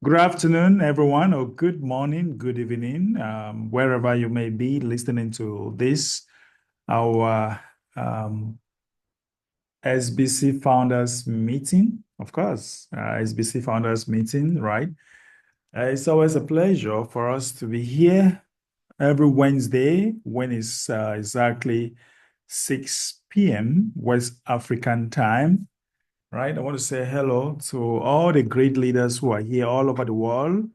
Good afternoon, everyone, or good morning, good evening, wherever you may be listening to this, our SBC Founders Meeting. Of course, SBC Founders Meeting, right? It's always a pleasure for us to be here every Wednesday when it's exactly 6 p.m. West African time, right? I want to say hello to all the great leaders who are here all over the world.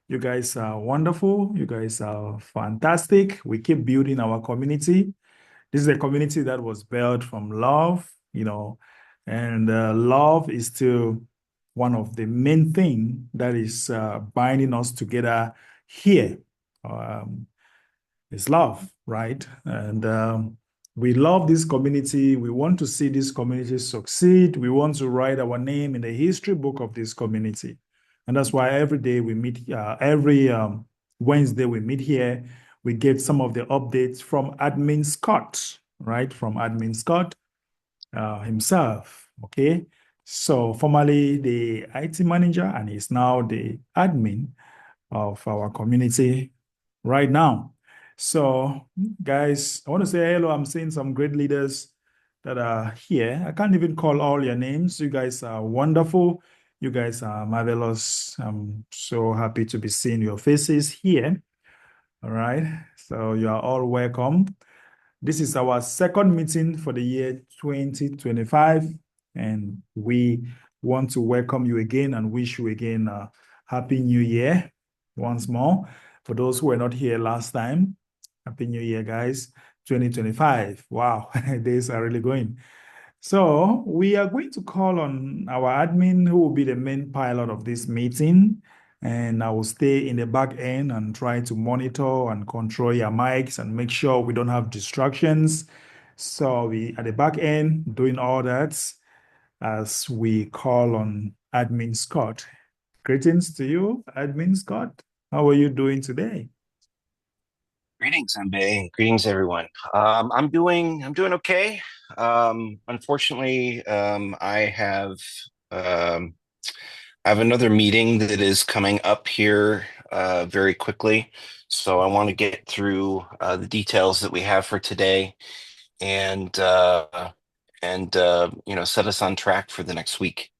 You guys are wonderful. You guys are fantastic. We keep building our community. This is a community that was built from love, and love is still one of the main thing that is binding us together here. Um, it's love, right? And we love this community. We want to see this community succeed. We want to write our name in the history book of this community. And that's why every day we meet, every Wednesday we meet here, we get some of the updates from Admin Scott, right? From Admin Scott himself, okay? So formerly the IT manager, and he's now the admin of our community right now. So, guys, I want to say hello. I'm seeing some great leaders that are here. I can't even call all your names. You guys are wonderful. You guys are marvelous. I'm so happy to be seeing your faces here. All right. So, you are all welcome. This is our second meeting for the year 2025, and we want to welcome you again and wish you again a Happy New Year once more. For those who were not here last time, Happy New Year, guys. 2025. Wow, days are really going. So we are going to call on our admin who will be the main pilot of this meeting. And I will stay in the back end and try to monitor and control your mics and make sure we don't have distractions. So we at the back end doing all that as we call on Admin Scott. Greetings to you, Admin Scott. How are you doing today? Greetings, MB. Greetings, everyone. I'm doing okay. Unfortunately, um, I have another meeting that is coming up here very quickly. So I want to get through the details that we have for today and set us on track for the next week.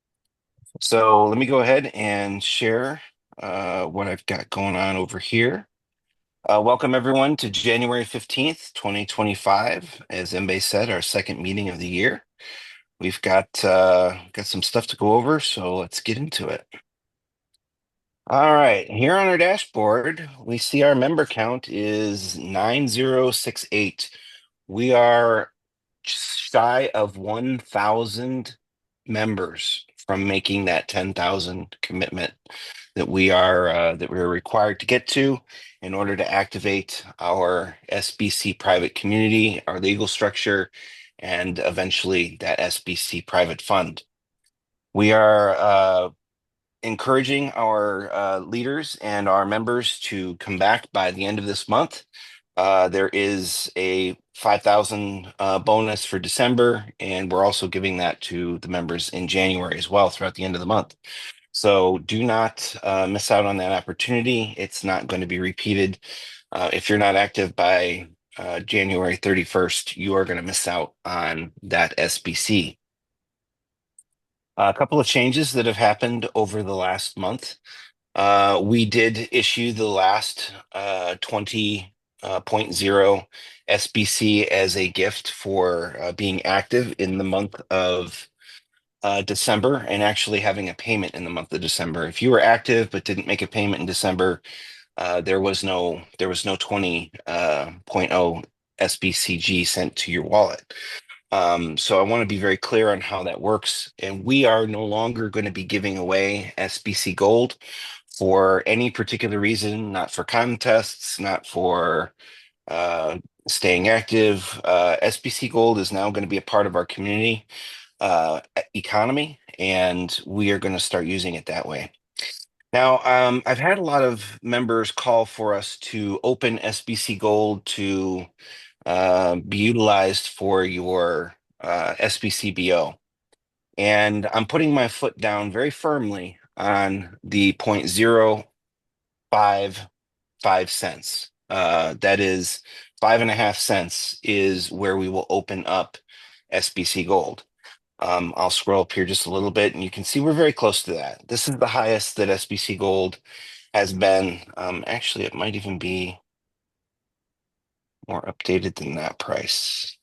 So let me go ahead and share what I've got going on over here. Welcome everyone to January 15th, 2025. As Mbe said, our second meeting of the year. We've got some stuff to go over, so let's get into it. All right, here on our dashboard, we see our member count is 9068. We are shy of 1,000 members from making that 10,000 commitment that we're required to get to in order to activate our SBC private community, our legal structure, and eventually that SBC private fund. We are encouraging our leaders and our members to come back by the end of this month. There is a 5,000 bonus for December, and we're also giving that to the members in January as well throughout the end of the month. So do not miss out on that opportunity. It's not going to be repeated. If you're not active by January 31st, you are going to miss out on that SBC. A couple of changes that have happened over the last month. We did issue the last 20.0 SBC as a gift for being active in the month of December and actually having a payment in the month of December. If you were active but didn't make a payment in December, there was no 20.0 SBCG sent to your wallet. So I want to be very clear on how that works. And we are no longer going to be giving away SBC Gold for any particular reason, not for contests, not for uh, staying active. SBC Gold is now going to be a part of our community economy, and we are going to start using it that way. Now, I've had a lot of members call for us to open SBC Gold to be utilized for your SBCBO. And I'm putting my foot down very firmly on the 0.055 cents. That is 5.5 cents is where we will open up SBC Gold. I'll scroll up here just a little bit and you can see we're very close to that. This is the highest that SBC Gold has been. Actually, it might even be more updated than that price.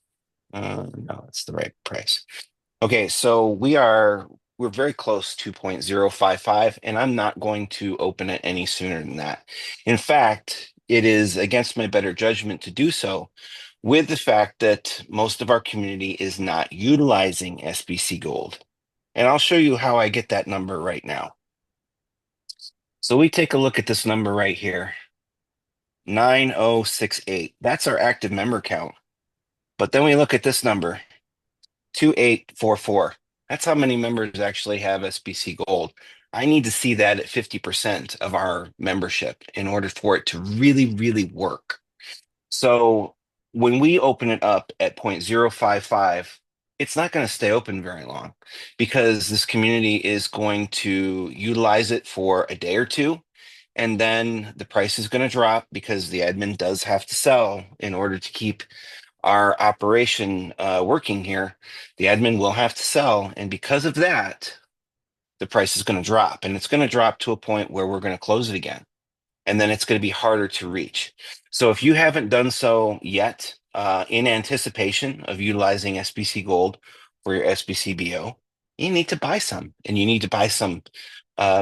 No, it's the right price. Okay, so we're very close to 0.055, and I'm not going to open it any sooner than that. In fact, it is against my better judgment to do so with the fact that most of our community is not utilizing SBC Gold. And I'll show you how I get that number right now. So we take a look at this number right here, 9068. That's our active member count. But then we look at this number, 2844. That's how many members actually have SBC Gold. I need to see that at 50% of our membership in order for it to really, really work. So when we open it up at 0.055, it's not going to stay open very long because this community is going to utilize it for a day or two. And then the price is going to drop because the admin does have to sell in order to keep our operation working here. The admin will have to sell. And because of that, the price is going to drop. And it's going to drop to a point where we're going to close it again. And then it's going to be harder to reach. So if you haven't done so yet, in anticipation of utilizing SBC Gold for your SBC BO, you need to buy some, and you need to buy some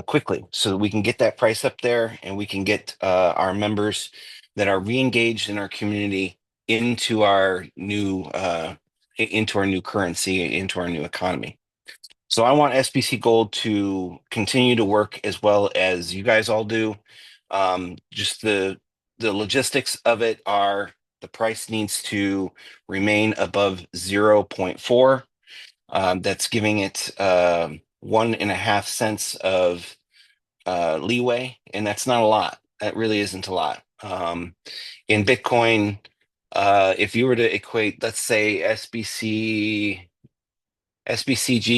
quickly so that we can get that price up there and we can get our members that are re-engaged in our community into our new currency, into our new economy. So I want SBC Gold to continue to work as well as you guys all do. Just the logistics of it are the price needs to remain above 0.4. That's giving it 1.5 cents of leeway, and that's not a lot. That really isn't a lot. In Bitcoin, if you were to equate, let's say SBCG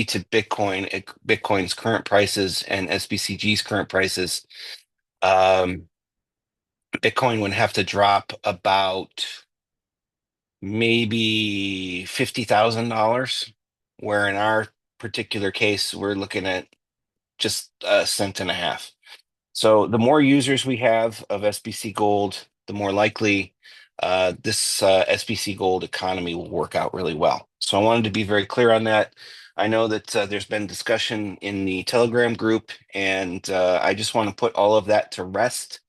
to Bitcoin, Bitcoin's current prices and SBCG's current prices, Bitcoin would have to drop about maybe $50,000, where in our particular case, we're looking at just 1.5 cents. So the more users we have of SBC Gold, the more likely this SBC Gold economy will work out really well. So I wanted to be very clear on that. I know that there's been discussion in the Telegram group, and I just want to put all of that to rest.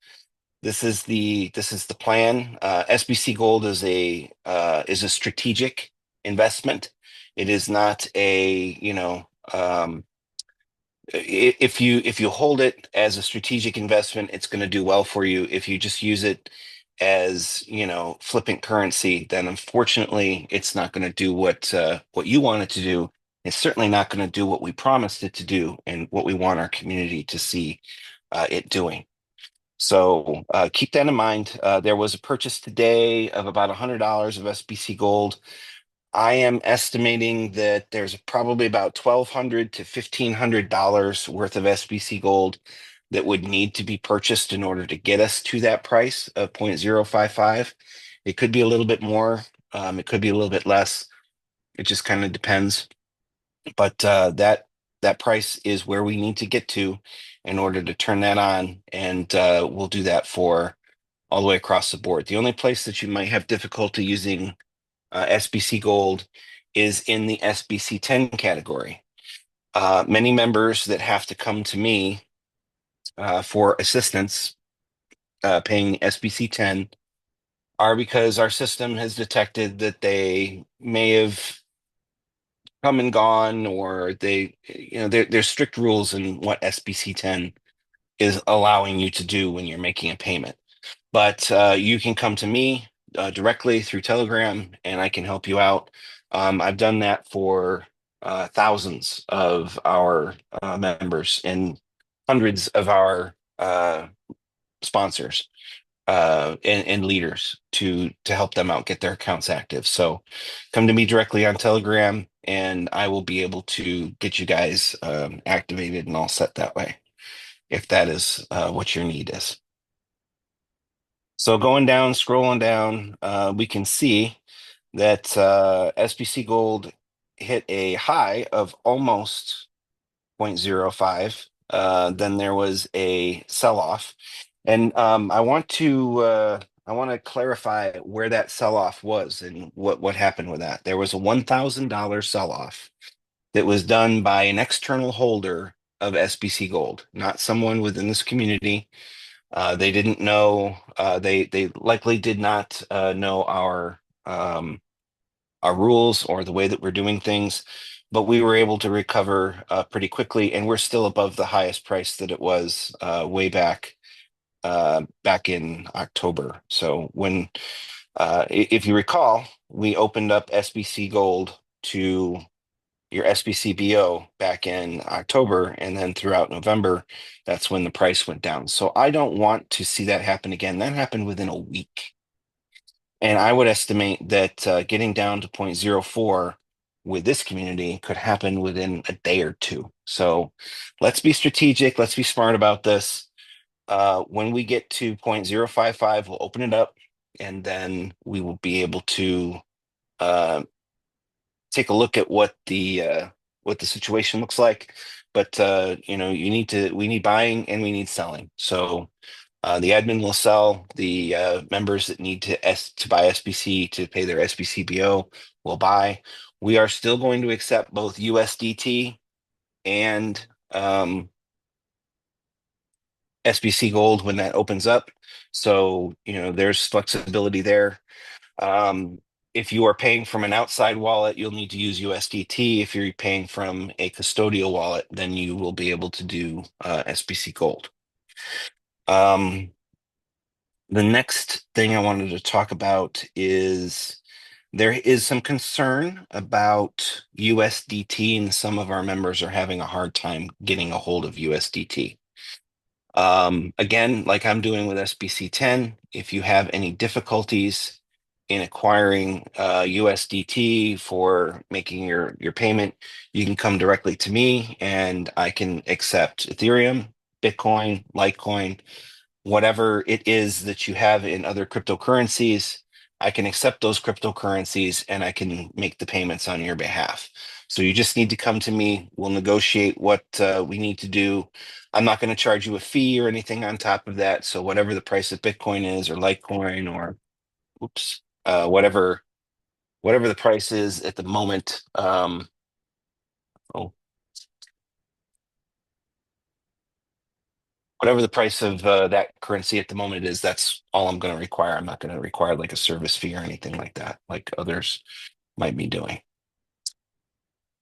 This is the plan. SBC Gold is a strategic investment. It is not a, if you hold it as a strategic investment, it's going to do well for you. If you just use it as, flippant currency, then unfortunately it's not going to do what you want it to do. It's certainly not going to do what we promised it to do and what we want our community to see it doing. So keep that in mind. There was a purchase today of about $100 of SBC Gold. I am estimating that there's probably about $1,200 to $1,500 worth of SBC Gold that would need to be purchased in order to get us to that price of 0.055. It could be a little bit more. It could be a little bit less. It just kind of depends. But that price is where we need to get to in order to turn that on, and we'll do that for all the way across the board. The only place that you might have difficulty using SBC Gold is in the SBC 10 category. Many members that have to come to me for assistance paying SBC 10 are because our system has detected that they may have come and gone, or there's strict rules in what SBC 10 is allowing you to do when you're making a payment. But you can come to me directly through Telegram, and I can help you out. I've done that for thousands of our members and hundreds of our sponsors and leaders to help them out get their accounts active. So come to me directly on Telegram, and I will be able to get you guys activated and all set that way. if that is what your need is. So going down, scrolling down, we can see that SBC Gold hit a high of almost 0.05. Then there was a sell-off, and I want to clarify where that sell-off was and what happened with that. There was a $1,000 sell-off that was done by an external holder of SBC Gold, not someone within this community. They didn't know. They likely did not know our rules or the way that we're doing things, but we were able to recover pretty quickly, and we're still above the highest price that it was way back in October. So if you recall, we opened up SBC Gold to your SBC BO back in October, and then throughout November, that's when the price went down. So I don't want to see that happen again. That happened within a week. And I would estimate that getting down to 0.04 with this community could happen within a day or two. So let's be strategic. Let's be smart about this. When we get to 0.055, we'll open it up, and then we will be able to uh, take a look at what the situation looks like. But we need buying and we need selling. So the admin will sell. The members that need to buy SBC to pay their SBC BO will buy. We are still going to accept both USDT and SBC Gold when that opens up. So, there's flexibility there. If you are paying from an outside wallet, you'll need to use USDT. If you're paying from a custodial wallet, then you will be able to do SBC Gold. The next thing I wanted to talk about is there is some concern about USDT, and some of our members are having a hard time getting a hold of USDT. Again, like I'm doing with SBC 10, if you have any difficulties in acquiring USDT for making your payment, you can come directly to me and I can accept Ethereum, Bitcoin, Litecoin, whatever it is that you have in other cryptocurrencies. I can accept those cryptocurrencies and I can make the payments on your behalf. So you just need to come to me. We'll negotiate what we need to do. I'm not going to charge you a fee or anything on top of that. So whatever the price of Bitcoin is, or Litecoin, or whatever the price is at the moment. Oh, whatever the price of that currency at the moment is, that's all I'm going to require. I'm not going to require like a service fee or anything like that, like others might be doing.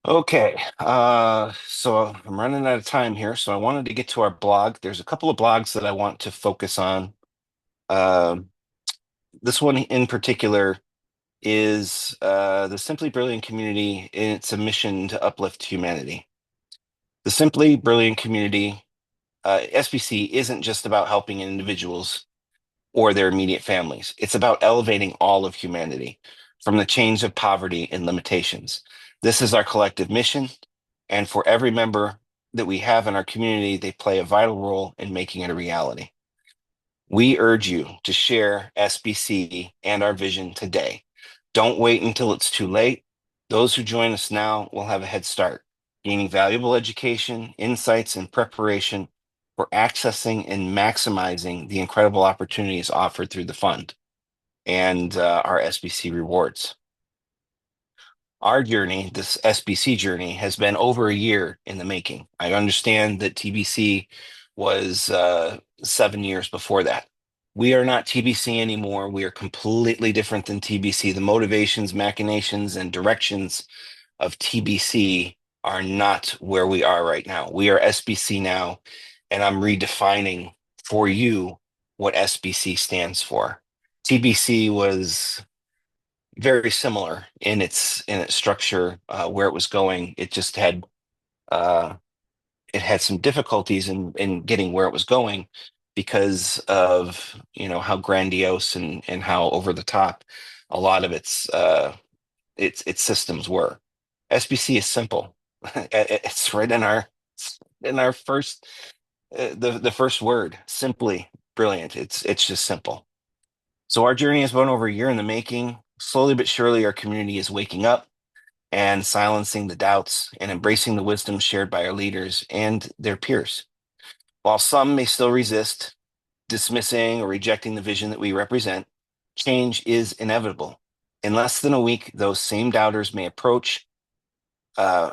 Okay, so I'm running out of time here, so I wanted to get to our blog. There's a couple of blogs that I want to focus on. Um, this one in particular is the Simply Brilliant community in its mission to uplift humanity. The Simply Brilliant community, SBC, isn't just about helping individuals or their immediate families. It's about elevating all of humanity from the chains of poverty and limitations. This is our collective mission, and for every member that we have in our community, they play a vital role in making it a reality. We urge you to share SBC and our vision today. Don't wait until it's too late. Those who join us now will have a head start, gaining valuable education, insights, and preparation for accessing and maximizing the incredible opportunities offered through the fund and our SBC rewards. Our journey, this SBC journey, has been over a year in the making. I understand that TBC was 7 years before that. We are not TBC anymore. We are completely different than TBC. The motivations, machinations, and directions of TBC are not where we are right now. We are SBC now, and I'm redefining for you what SBC stands for. TBC was very similar in its structure, where it was going. Uh, it had some difficulties in getting where it was going because of how grandiose and how over the top a lot of its systems were. SBC is simple. It's right in our first The first word, simply brilliant. It's just simple. So our journey has been over a year in the making. Slowly but surely, our community is waking up and silencing the doubts and embracing the wisdom shared by our leaders and their peers. While some may still resist, dismissing or rejecting the vision that we represent, change is inevitable. In less than a week, those same doubters may approach,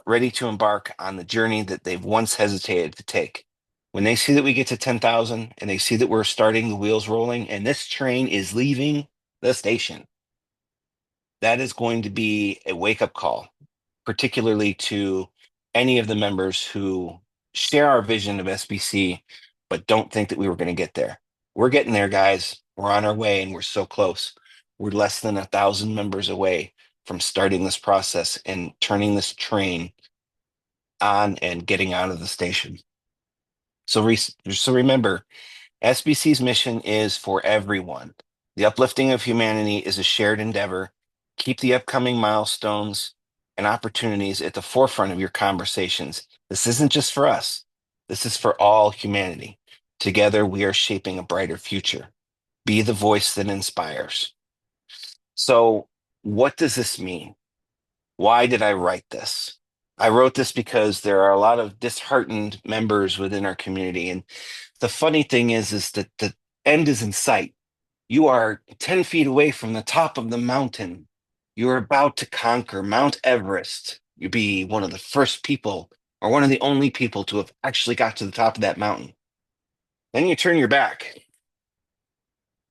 ready to embark on the journey that they've once hesitated to take. When they see that we get to 10,000 and they see that we're starting the wheels rolling and this train is leaving the station, that is going to be a wake up call, particularly to any of the members who share our vision of SBC, but don't think that we were going to get there. We're getting there, guys. We're on our way and we're so close. We're less than 1,000 members away from starting this process and turning this train on and getting out of the station. So remember, SBC's mission is for everyone. The uplifting of humanity is a shared endeavor. Keep the upcoming milestones and opportunities at the forefront of your conversations. This isn't just for us. This is for all humanity. Together, we are shaping a brighter future. Be the voice that inspires. So, what does this mean? Why did I write this? I wrote this because there are a lot of disheartened members within our community. And the funny thing is that the end is in sight. You are 10 feet away from the top of the mountain. You're about to conquer Mount Everest. You'll be one of the first people, or one of the only people to have actually got to the top of that mountain. Then you turn your back,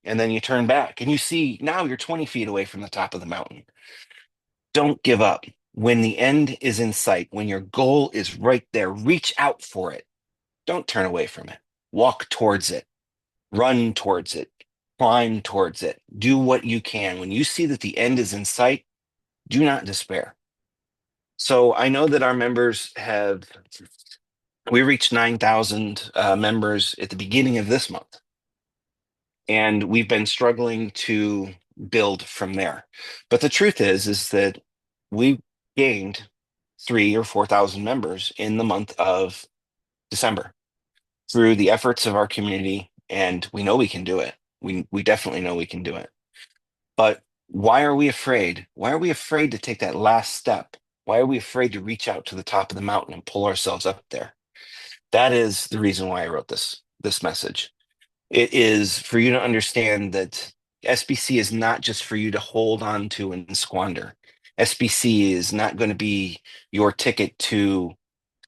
and then you turn back, and you see now you're 20 feet away from the top of the mountain. Don't give up. When the end is in sight, when your goal is right there, reach out for it. Don't turn away from it. Walk towards it, run towards it, climb towards it. Do what you can. When you see that the end is in sight, do not despair. So I know that our members have, we reached 9,000 members at the beginning of this month. And we've been struggling to build from there. But the truth is that we gained 3,000 or 4,000 members in the month of December through the efforts of our community, and we know we can do it. We definitely know we can do it. But why are we afraid? Why are we afraid to take that last step? Why are we afraid to reach out to the top of the mountain and pull ourselves up there? That is the reason why I wrote this message. It is for you to understand that SBC is not just for you to hold on to and squander. SBC is not going to be your ticket to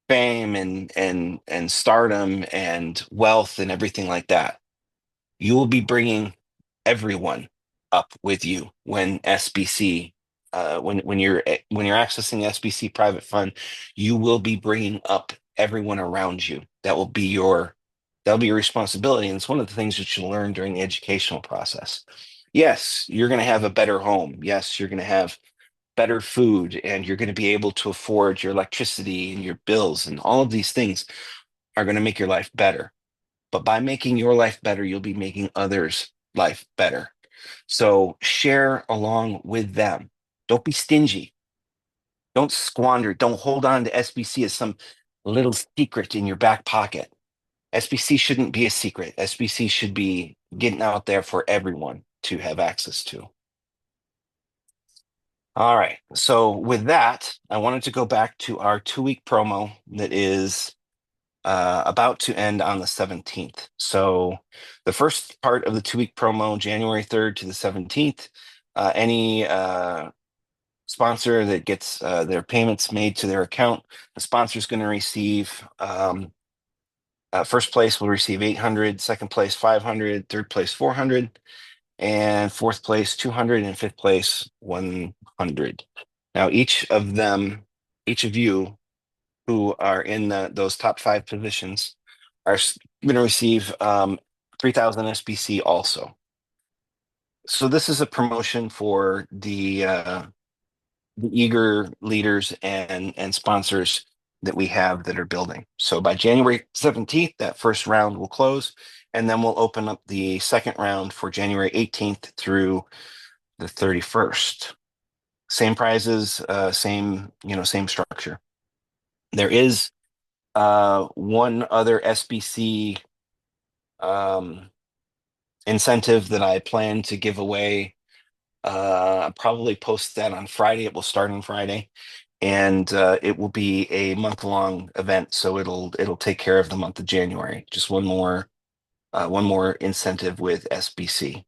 fame and stardom and wealth and everything like that. You will be bringing everyone up with you when SBC when you're accessing SBC private fund, you will be bringing up everyone around you. That'll be your responsibility, and it's one of the things that you learn during the educational process. Yes, you're going to have a better home. Yes, you're going to have better food, and you're going to be able to afford your electricity and your bills, and all of these things are going to make your life better. But by making your life better, you'll be making others' life better. So share along with them. Don't be stingy. Don't squander. Don't hold on to SBC as some little secret in your back pocket. SBC shouldn't be a secret. SBC should be getting out there for everyone to have access to. All right. So with that, I wanted to go back to our 2-week promo that is about to end on the 17th. So the first part of the 2-week promo, January 3rd to the 17th, any sponsor that gets their payments made to their account, the sponsor is going to receive first place will receive 800, second place 500, third place 400, and fourth place 200, and fifth place 100. Now, each of you who are in those top 5 positions are going to receive 3,000 SBC also. So this is a promotion for the eager leaders and sponsors that we have that are building. So by January 17th, that first round will close, and then we'll open up the second round for January 18th through the 31st. Same prizes, same structure. There is One other SBC um, incentive that I plan to give away. I'll probably post that on Friday. It will start on Friday, and it will be a month-long event. So it'll take care of the month of January. Just one more incentive with SBC.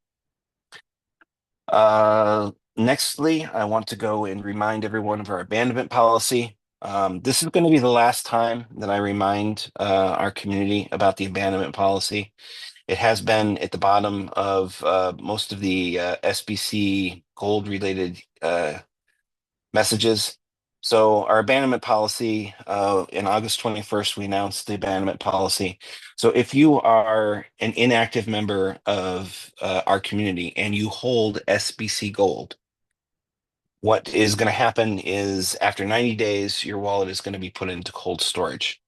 Nextly, I want to go and remind everyone of our abandonment policy. This is going to be the last time that I remind our community about the abandonment policy. It has been at the bottom of most of the SBC Gold related messages. So our abandonment policy, in August 21st, we announced the abandonment policy. So if you are an inactive member of our community and you hold SBC Gold, what is going to happen is after 90 days, your wallet is going to be put into cold storage,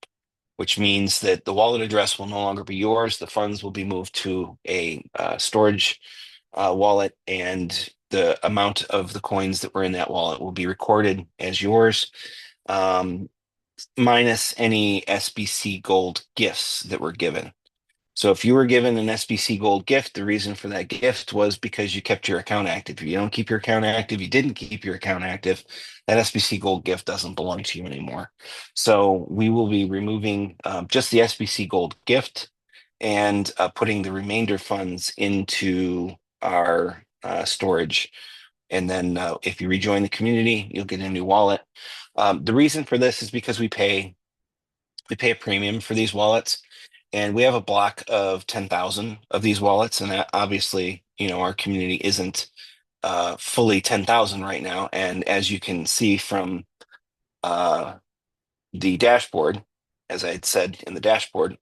which means that the wallet address will no longer be yours. The funds will be moved to a storage wallet, and the amount of the coins that were in that wallet will be recorded as yours, um, minus any SBC Gold gifts that were given. So if you were given an SBC Gold gift, the reason for that gift was because you kept your account active. If you don't keep your account active, you didn't keep your account active, that SBC Gold gift doesn't belong to you anymore. So we will be removing just the SBC Gold gift and putting the remainder funds into our storage. And then if you rejoin the community, you'll get a new wallet. The reason for this is because we pay a premium for these wallets, and we have a block of 10,000 of these wallets, and that obviously, our community isn't fully 10,000 right now. And as you can see from uh, the dashboard, as I had said in the dashboard,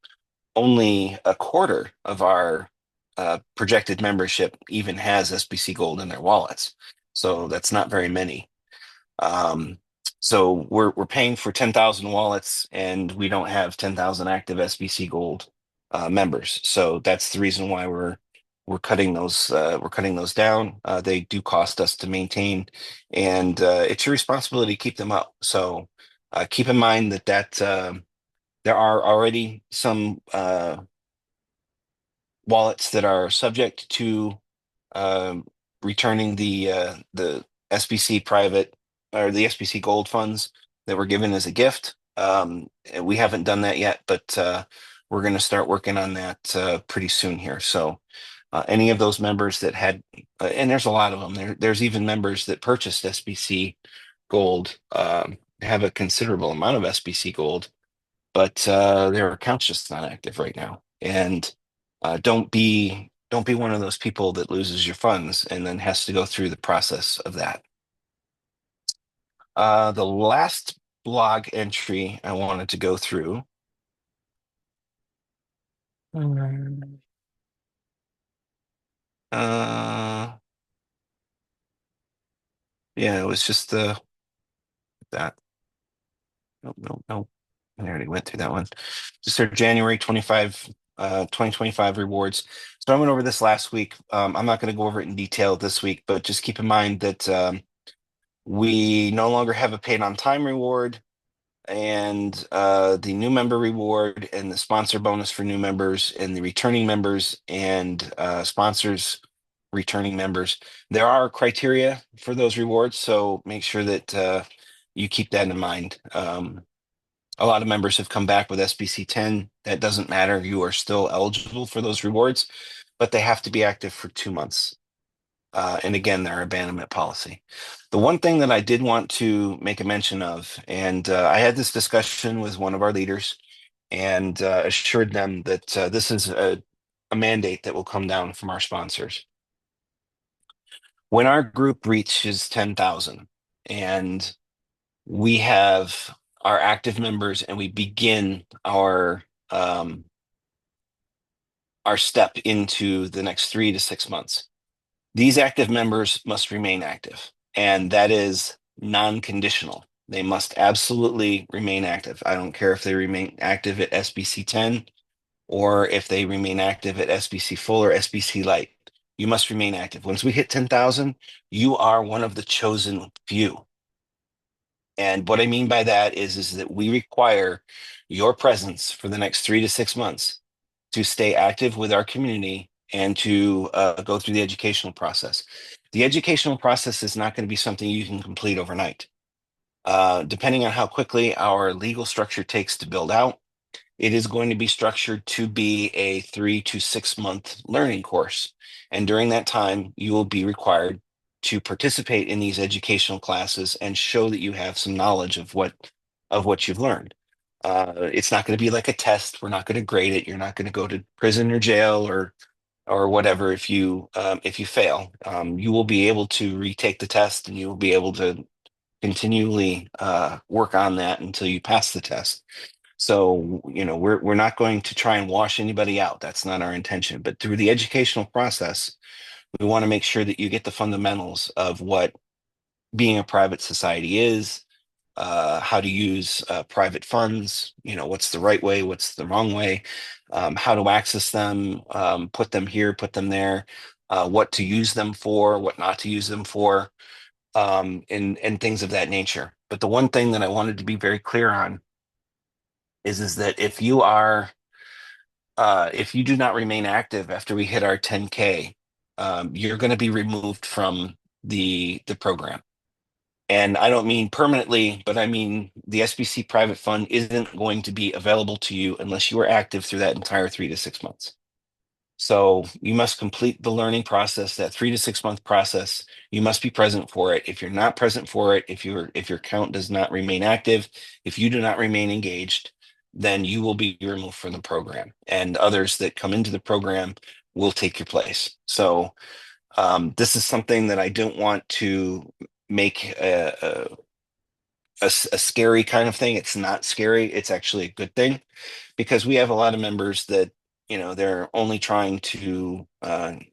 only a quarter of our projected membership even has SBC Gold in their wallets. So that's not very many. Um, so we're paying for 10,000 wallets, and we don't have 10,000 active SBC Gold members. So that's the reason why we're cutting those down. They do cost us to maintain, and it's your responsibility to keep them up. So keep in mind that there are already some wallets that are subject to um, returning the SBC private or the SBC Gold funds that were given as a gift. And we haven't done that yet, but we're going to start working on that pretty soon here. So any of those members that had, and there's a lot of them. There's even members that purchased SBC Gold, have a considerable amount of SBC Gold, but their account's just not active right now. And don't be one of those people that loses your funds and then has to go through the process of that. The last blog entry I wanted to go through. Uh, yeah, it was just that. Nope, nope, nope. I already went through that one. Just our January 2025 rewards. So I went over this last week. I'm not going to go over it in detail this week, but just keep in mind that we no longer have a paid on time reward, and the new member reward and the sponsor bonus for new members and the returning members and sponsors returning members. There are criteria for those rewards, so make sure that you keep that in mind. A lot of members have come back with SBC 10. That doesn't matter. You are still eligible for those rewards, but they have to be active for 2 months. And again, their abandonment policy. The one thing that I did want to make a mention of, and I had this discussion with one of our leaders and assured them that this is a mandate that will come down from our sponsors. When our group reaches 10,000 and we have our active members and we begin our step into the next 3 to 6 months, these active members must remain active, and that is non-conditional. They must absolutely remain active. I don't care if they remain active at SBC 10 or if they remain active at SBC Full or SBC Light. You must remain active. Once we hit 10,000, you are one of the chosen few. And what I mean by that is that we require your presence for the next 3 to 6 months to stay active with our community and to go through the educational process. The educational process is not going to be something you can complete overnight. Depending on how quickly our legal structure takes to build out, it is going to be structured to be a 3 to 6 month learning course. And during that time, you will be required to participate in these educational classes and show that you have some knowledge of what you've learned. It's not going to be like a test. We're not going to grade it. You're not going to go to prison or jail or whatever if you fail. You will be able to retake the test, and you will be able to continually work on that until you pass the test. So, we're not going to try and wash anybody out. That's not our intention. But through the educational process, we want to make sure that you get the fundamentals of what being a private society is, how to use private funds, what's the right way, what's the wrong way, how to access them, put them here, put them there, what to use them for, what not to use them for, and things of that nature. But the one thing that I wanted to be very clear on is that if you do not remain active after we hit our 10K, you're going to be removed from the program. And I don't mean permanently, but I mean the SBC private fund isn't going to be available to you unless you are active through that entire 3 to 6 months. So you must complete the learning process, that 3 to 6 month process. You must be present for it. If you're not present for it, if your account does not remain active, if you do not remain engaged, then you will be removed from the program, and others that come into the program will take your place. So this is something that I don't want to make a scary kind of thing. It's not scary. It's actually a good thing, because we have a lot of members that they're only trying to like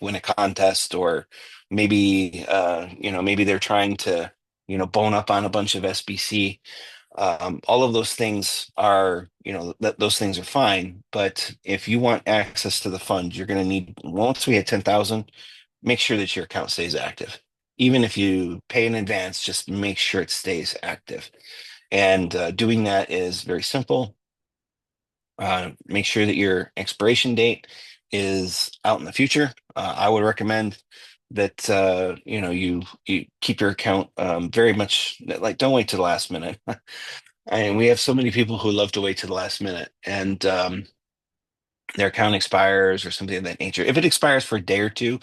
win a contest, or maybe they're trying to bone up on a bunch of SBC. All of those things are, those things are fine. But if you want access to the fund, you're going to need, once we hit 10,000, make sure that your account stays active. Even if you pay in advance, just make sure it stays active. And doing that is very simple. Make sure that your expiration date is out in the future. I would recommend that you keep your account very much like, don't wait to the last minute. And we have so many people who love to wait to the last minute, and their account expires or something of that nature. If it expires for a day or two,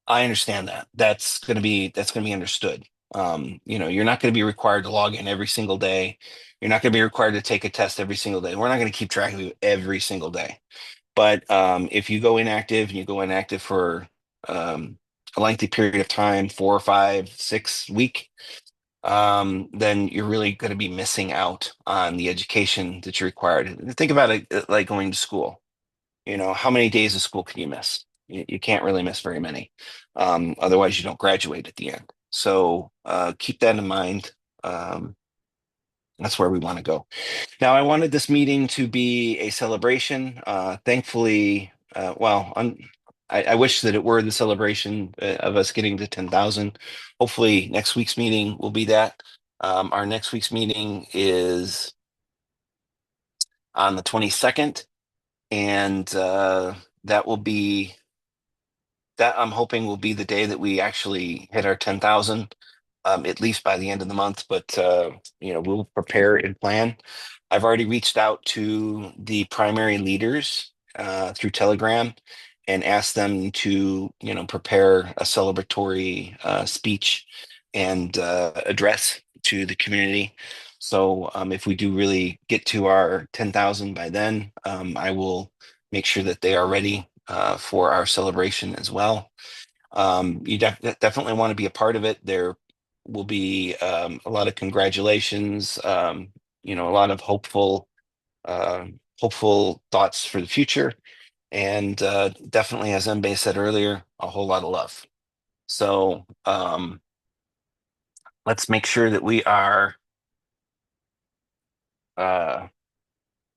I understand that. That's gonna be understood. You're not going to be required to log in every single day. You're not going to be required to take a test every single day. We're not going to keep track of you every single day. But if you go inactive and you go inactive for a lengthy period of time, 4 or 5, 6 week, then you're really going to be missing out on the education that you're required. Think about it like going to school. How many days of school can you miss? You can't really miss very many. Otherwise, you don't graduate at the end. So keep that in mind. Um, that's where we want to go. Now, I wanted this meeting to be a celebration. Thankfully, I wish that it were the celebration of us getting to 10,000. Hopefully, next week's meeting will be that. Our next week's meeting is on the 22nd, and that will be that I'm hoping will be the day that we actually hit our 10,000, at least by the end of the month. But we'll prepare and plan. I've already reached out to the primary leaders through Telegram and asked them to prepare a celebratory speech and address to the community. So if we do really get to our 10,000 by then, I will make sure that they are ready for our celebration as well. You definitely want to be a part of it. There will be a lot of congratulations, a lot of hopeful thoughts for the future, and definitely, as Mbe said earlier, a whole lot of love. So let's make sure that we are uh,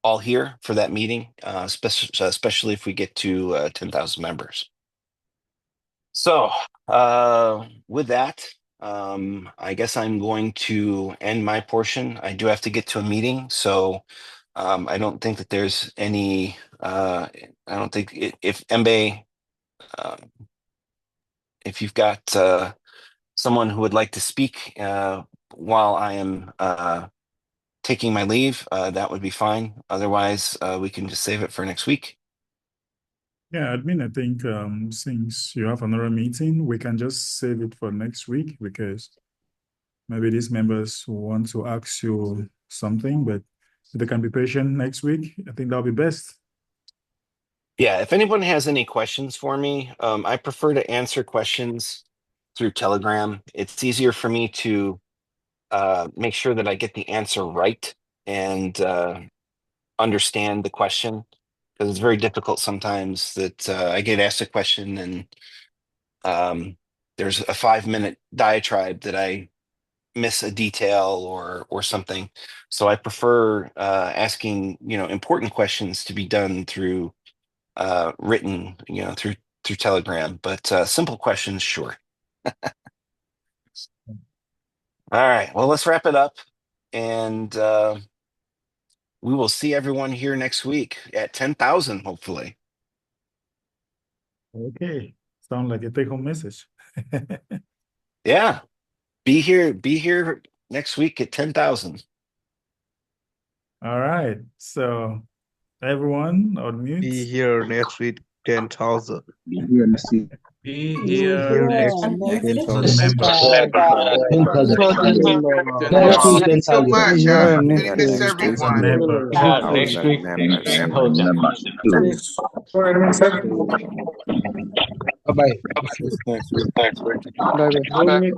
all here for that meeting, especially if we get to 10,000 members. So with that, I guess I'm going to end my portion. I do have to get to a meeting, so I don't think that there's any. I don't think if Mbe, uh, if you've got someone who would like to speak while I am taking my leave, that would be fine. Otherwise, we can just save it for next week. Yeah, admin, I think since you have another meeting, we can just save it for next week because maybe these members want to ask you something, but if they can be patient next week, I think that'll be best. Yeah, if anyone has any questions for me, I prefer to answer questions through Telegram. It's easier for me to make sure that I get the answer right and understand the question, because it's very difficult sometimes that I get asked a question and there's a 5-minute diatribe that I miss a detail or something. So I prefer asking important questions to be done through written through Telegram, but simple questions, sure. All right, well, let's wrap it up, and we will see everyone here next week at 10,000, hopefully. Okay, sound like a take-home message. Yeah, be here next week at 10,000. All right, so everyone on Be mute. here next week, 10,000. Be here next week. Be Be here here next next week, week, 10,000. members. 10,000. Next week, Thank you so 10,000. much. Here We miss next week, everyone. Members. next week, members. Bye bye. Next week. Bye bye.